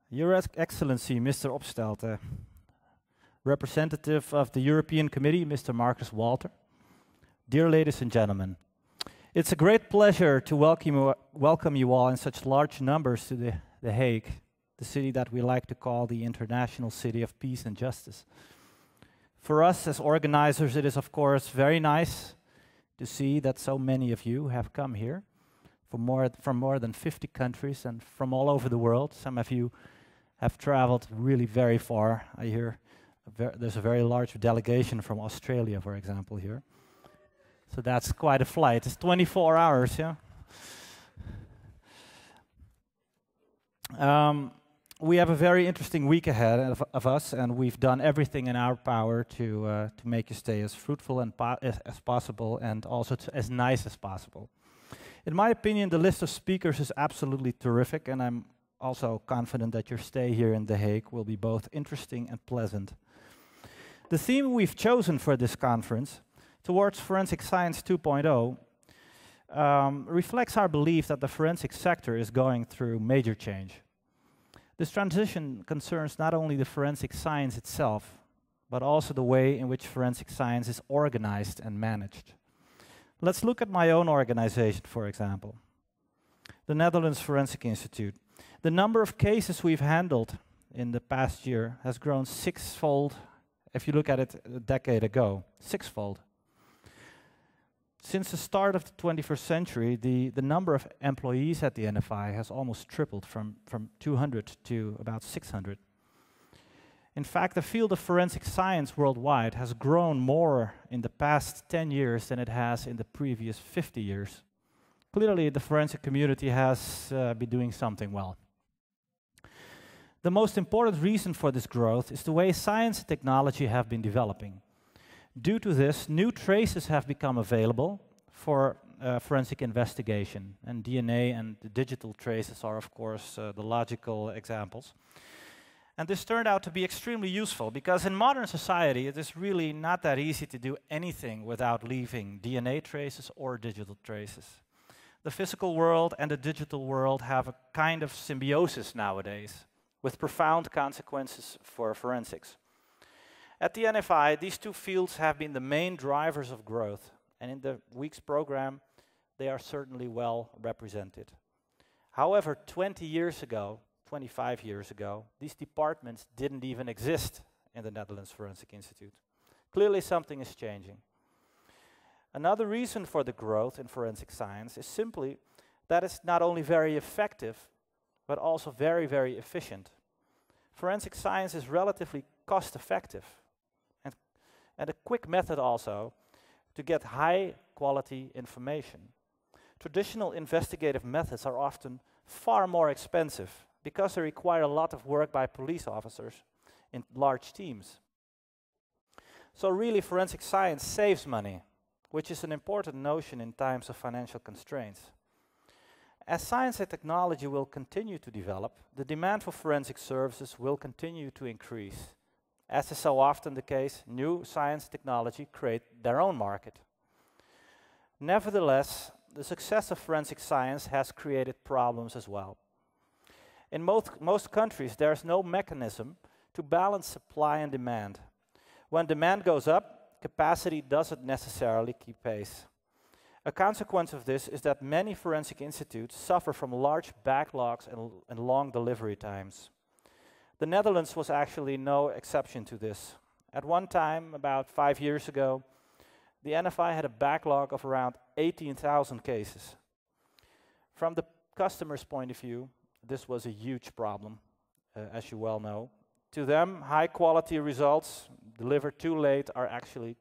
Your Excellency, Mr. Opstelten, representative of the European Committee, Mr. Marcus Walter, dear ladies and gentlemen, it's a great pleasure to welcome you all in such large numbers to The Hague, the city that we like to call the International City of Peace and Justice. For us as organizers, it is of course very nice to see that so many of you have come here from more than 50 countries and from all over the world. Some of you have traveled really very far. I hear there's a very large delegation from Australia, for example, here. So that's quite a flight. It's 24 hours, yeah? We have a very interesting week ahead of us, and we've done everything in our power to make your stay as fruitful and as possible, and also as nice as possible. In my opinion, the list of speakers is absolutely terrific, and I'm also confident that your stay here in The Hague will be both interesting and pleasant. The theme we've chosen for this conference, Towards Forensic Science 2.0, reflects our belief that the forensic sector is going through major change. This transition concerns not only the forensic science itself, but also the way in which forensic science is organized and managed. Let's look at my own organization, for example, the Netherlands Forensic Institute. The number of cases we've handled in the past year has grown sixfold, if you look at it a decade ago, sixfold. Since the start of the 21st century, the number of employees at the NFI has almost tripled from 200 to about 600. In fact, the field of forensic science worldwide has grown more in the past 10 years than it has in the previous 50 years. Clearly, the forensic community has been doing something well. The most important reason for this growth is the way science and technology have been developing. Due to this, new traces have become available for forensic investigation, and DNA and the digital traces are, of course, the logical examples. And this turned out to be extremely useful, because in modern society, it is really not that easy to do anything without leaving DNA traces or digital traces. The physical world and the digital world have a kind of symbiosis nowadays, with profound consequences for forensics. At the NFI, these two fields have been the main drivers of growth, and in the week's program, they are certainly well represented. However, 20 years ago, 25 years ago, these departments didn't even exist in the Netherlands Forensic Institute. Clearly something is changing. Another reason for the growth in forensic science is simply that it's not only very effective, but also very, very efficient. Forensic science is relatively cost-effective and a quick method also to get high-quality information. Traditional investigative methods are often far more expensive because they require a lot of work by police officers in large teams. So really, forensic science saves money, which is an important notion in times of financial constraints. As science and technology will continue to develop, the demand for forensic services will continue to increase. As is so often the case, new science and technology create their own market. Nevertheless, the success of forensic science has created problems as well. In most countries, there is no mechanism to balance supply and demand. When demand goes up, capacity doesn't necessarily keep pace. A consequence of this is that many forensic institutes suffer from large backlogs and long delivery times. The Netherlands was actually no exception to this. At one time, about 5 years ago, the NFI had a backlog of around 18,000 cases. From the customer's point of view, this was a huge problem, as you well know. To them, high-quality results delivered too late are actually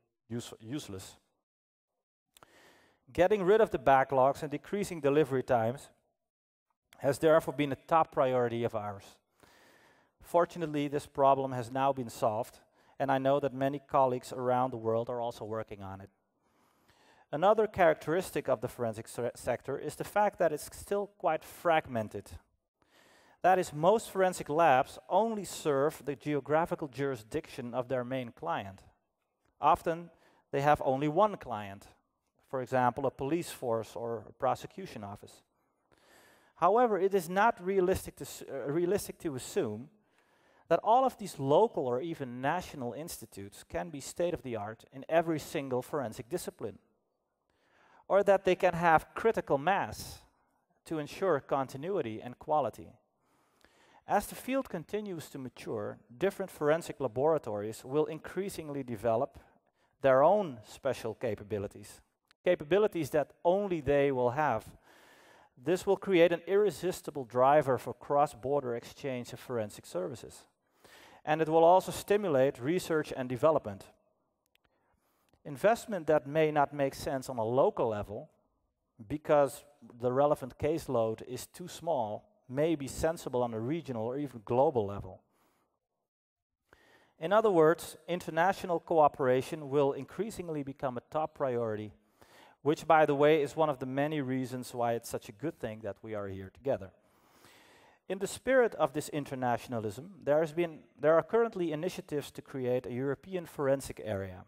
useless. Getting rid of the backlogs and decreasing delivery times has therefore been a top priority of ours. Fortunately, this problem has now been solved, and I know that many colleagues around the world are also working on it. Another characteristic of the forensic sector is the fact that it's still quite fragmented. That is, most forensic labs only serve the geographical jurisdiction of their main client. Often, they have only one client, for example, a police force or a prosecution office. However, it is not realistic to assume that all of these local or even national institutes can be state-of-the-art in every single forensic discipline, or that they can have critical mass to ensure continuity and quality. As the field continues to mature, different forensic laboratories will increasingly develop their own special capabilities, capabilities that only they will have. This will create an irresistible driver for cross-border exchange of forensic services. And it will also stimulate research and development. Investment that may not make sense on a local level because the relevant caseload is too small may be sensible on a regional or even global level. In other words, international cooperation will increasingly become a top priority, which, by the way, is one of the many reasons why it's such a good thing that we are here together. In the spirit of this internationalism, there are currently initiatives to create a European forensic area.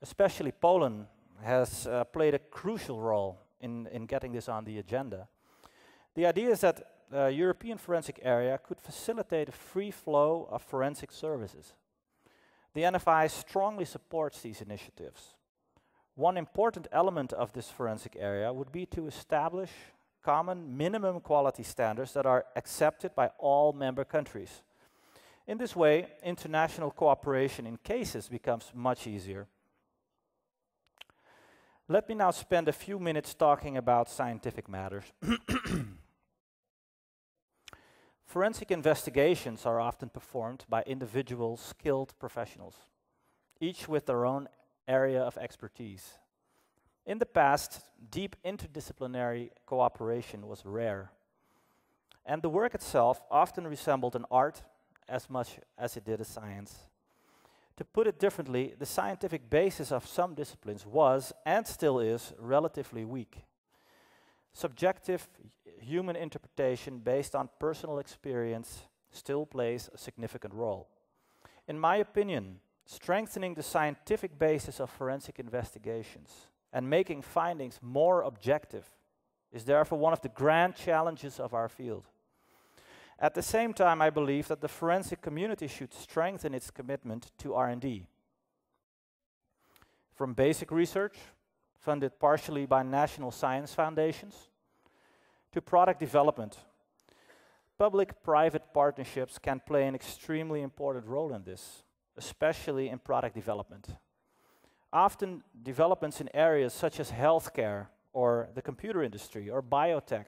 Especially Poland has played a crucial role in getting this on the agenda. The idea is that a European forensic area could facilitate a free flow of forensic services. The NFI strongly supports these initiatives. One important element of this forensic area would be to establish common minimum quality standards that are accepted by all member countries. In this way, international cooperation in cases becomes much easier. Let me now spend a few minutes talking about scientific matters. Forensic investigations are often performed by individual skilled professionals, each with their own area of expertise. In the past, deep interdisciplinary cooperation was rare, and the work itself often resembled an art as much as it did a science. To put it differently, the scientific basis of some disciplines was, and still is, relatively weak. Subjective human interpretation based on personal experience still plays a significant role. In my opinion, strengthening the scientific basis of forensic investigations and making findings more objective is therefore one of the grand challenges of our field. At the same time, I believe that the forensic community should strengthen its commitment to R&D. From basic research, funded partially by national science foundations, to product development. Public-private partnerships can play an extremely important role in this, especially in product development. Often, developments in areas such as healthcare or the computer industry or biotech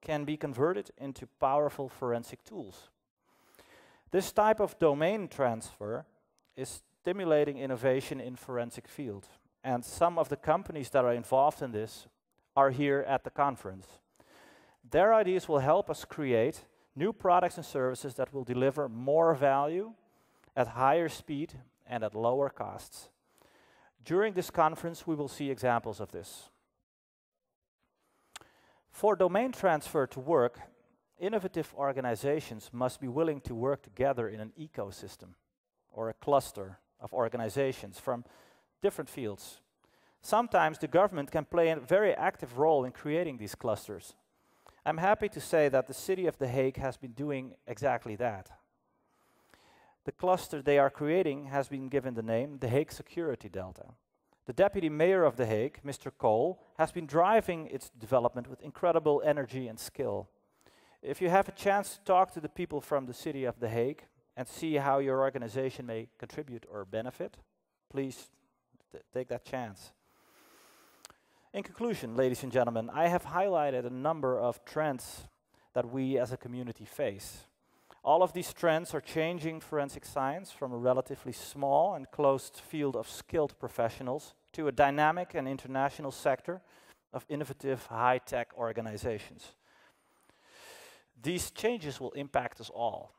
can be converted into powerful forensic tools. This type of domain transfer is stimulating innovation in forensic field, and some of the companies that are involved in this are here at the conference. Their ideas will help us create new products and services that will deliver more value at higher speed and at lower costs. During this conference, we will see examples of this. For domain transfer to work, innovative organizations must be willing to work together in an ecosystem or a cluster of organizations from different fields. Sometimes the government can play a very active role in creating these clusters. I'm happy to say that the city of The Hague has been doing exactly that. The cluster they are creating has been given the name The Hague Security Delta. The deputy mayor of The Hague, Mr. Cole, has been driving its development with incredible energy and skill. If you have a chance to talk to the people from the city of The Hague and see how your organization may contribute or benefit, please take that chance. In conclusion, ladies and gentlemen, I have highlighted a number of trends that we as a community face. All of these trends are changing forensic science from a relatively small and closed field of skilled professionals to a dynamic and international sector of innovative high-tech organizations. These changes will impact us all,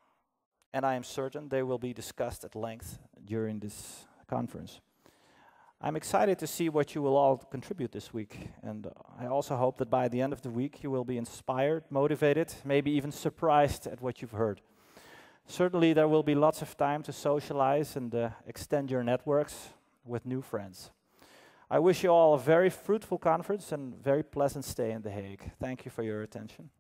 and I am certain they will be discussed at length during this conference. I'm excited to see what you will all contribute this week, and I also hope that by the end of the week you will be inspired, motivated, maybe even surprised at what you've heard. Certainly there will be lots of time to socialize and extend your networks with new friends. I wish you all a very fruitful conference and very pleasant stay in The Hague. Thank you for your attention.